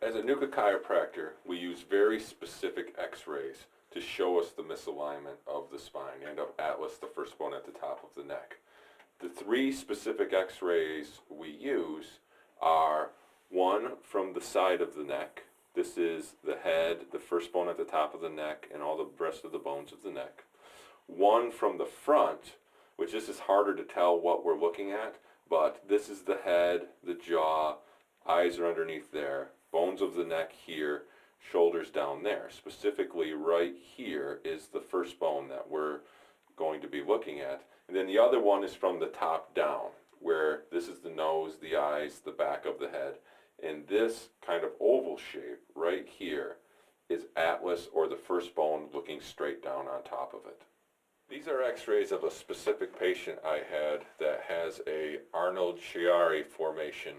As a NUCCA chiropractor, we use very specific x-rays to show us the misalignment of the spine and of atlas, the first bone at the top of the neck. The three specific x-rays we use are one from the side of the neck. This is the head, the first bone at the top of the neck, and all the rest of the bones of the neck. One from the front, which this is harder to tell what we're looking at, but this is the head, the jaw, eyes are underneath there, bones of the neck here, shoulders down there. Specifically right here is the first bone that we're going to be looking at. And then the other one is from the top down, where this is the nose, the eyes, the back of the head. And this kind of oval shape right here is atlas, or the first bone looking straight down on top of it. These are x-rays of a specific patient I had that has a N.U.C.C.A formation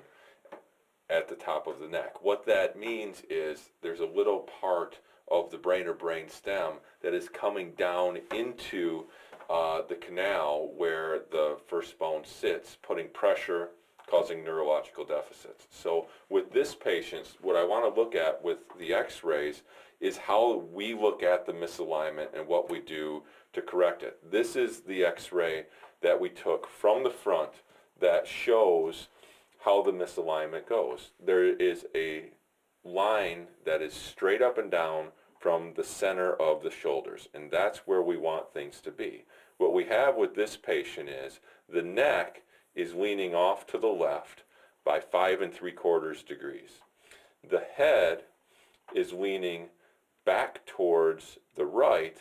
at the top of the neck. What that means is there's a little part of the brain or brain stem that is coming down into the canal where the first bone sits, putting pressure, causing neurological deficits. So with this patient, what I want to look at with the x-rays is how we look at the misalignment and what we do to correct it. This is the x-ray that we took from the front that shows how the misalignment goes. There is a line that is straight up and down from the center of the shoulders, and that's where we want things to be. What we have with this patient is the neck is leaning off to the left by 5 3/4 degrees. The head is leaning back towards the right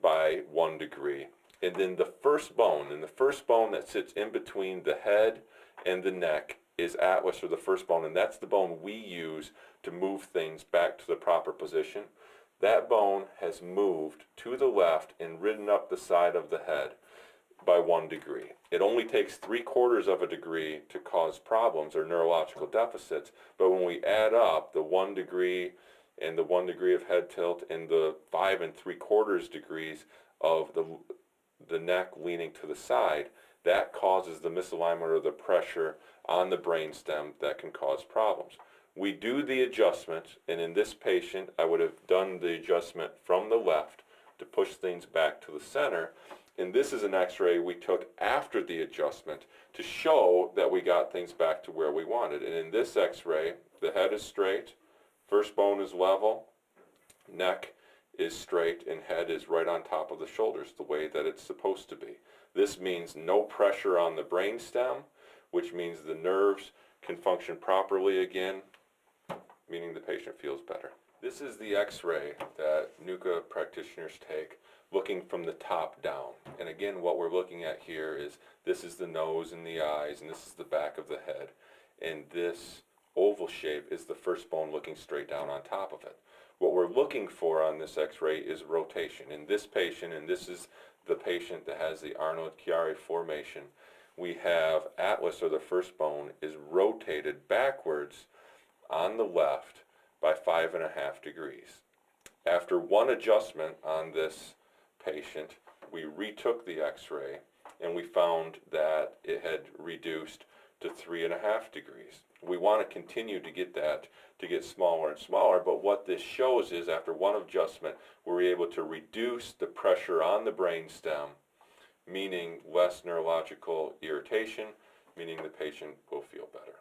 by 1 degree. And then the first bone that sits in between the head and the neck is atlas, or the first bone, and that's the bone we use to move things back to the proper position. That bone has moved to the left and ridden up the side of the head by 1 degree. It only takes 3/4 of a degree to cause problems or neurological deficits, but when we add up the 1 degree and the 1 degree of head tilt and the 5 3/4 degrees of the neck leaning to the side, that causes the misalignment or the pressure on the brainstem that can cause problems. We do the adjustment, and in this patient, I would have done the adjustment from the left to push things back to the center. And this is an x-ray we took after the adjustment to show that we got things back to where we wanted. And in this x-ray, the head is straight, first bone is level, neck is straight, and head is right on top of the shoulders, the way that it's supposed to be. This means no pressure on the brainstem, which means the nerves can function properly again, meaning the patient feels better. This is the x-ray that NUCCA practitioners take looking from the top down. And again, what we're looking at here is this is the nose and the eyes, and this is the back of the head. And this oval shape is the first bone looking straight down on top of it. What we're looking for on this x-ray is rotation. In this patient, and this is the patient that has the N.U.C.C.A formation, we have atlas, or the first bone, is rotated backwards on the left by 5 1/2 degrees. After one adjustment on this patient, we retook the x-ray and we found that it had reduced to 3 1/2 degrees. We want to continue to get that to get smaller and smaller, but what this shows is after one adjustment, we're able to reduce the pressure on the brainstem, meaning less neurological irritation, meaning the patient will feel better.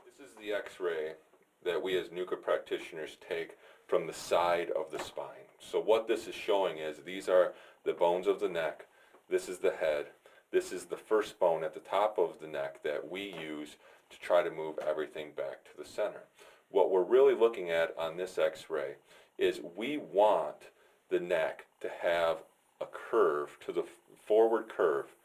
This is the x-ray that we as NUCCA practitioners take from the side of the spine. So what this is showing is these are the bones of the neck, this is the head, this is the first bone at the top of the neck that we use to try to move everything back to the center. What we're really looking at on this x-ray is we want the neck to have a curve, to the forward curve.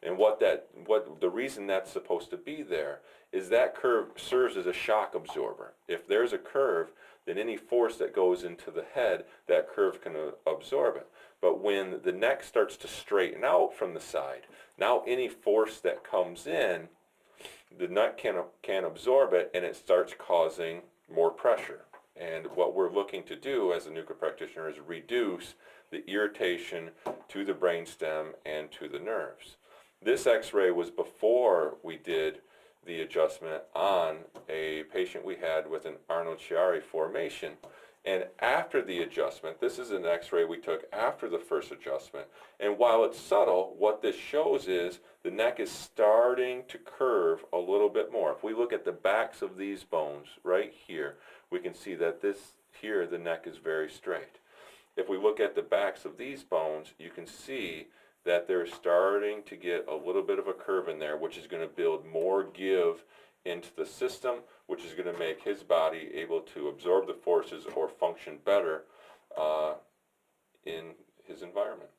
And the reason that's supposed to be there is that curve serves as a shock absorber. If there's a curve, then any force that goes into the head, that curve can absorb it. But when the neck starts to straighten out from the side, now any force that comes in, the neck can't absorb it, and it starts causing more pressure. And what we're looking to do as a NUCCA practitioner is reduce the irritation to the brainstem and to the nerves. This x-ray was before we did the adjustment on a patient we had with an Arnold-Chiari formation. And after the adjustment, this is an x-ray we took after the first adjustment, and while it's subtle, what this shows is the neck is starting to curve a little bit more. If we look at the backs of these bones right here, we can see that this here, the neck is very straight. If we look at the backs of these bones, you can see that they're starting to get a little bit of a curve in there, which is going to build more give into the system, which is going to make his body able to absorb the forces or function better in his environment.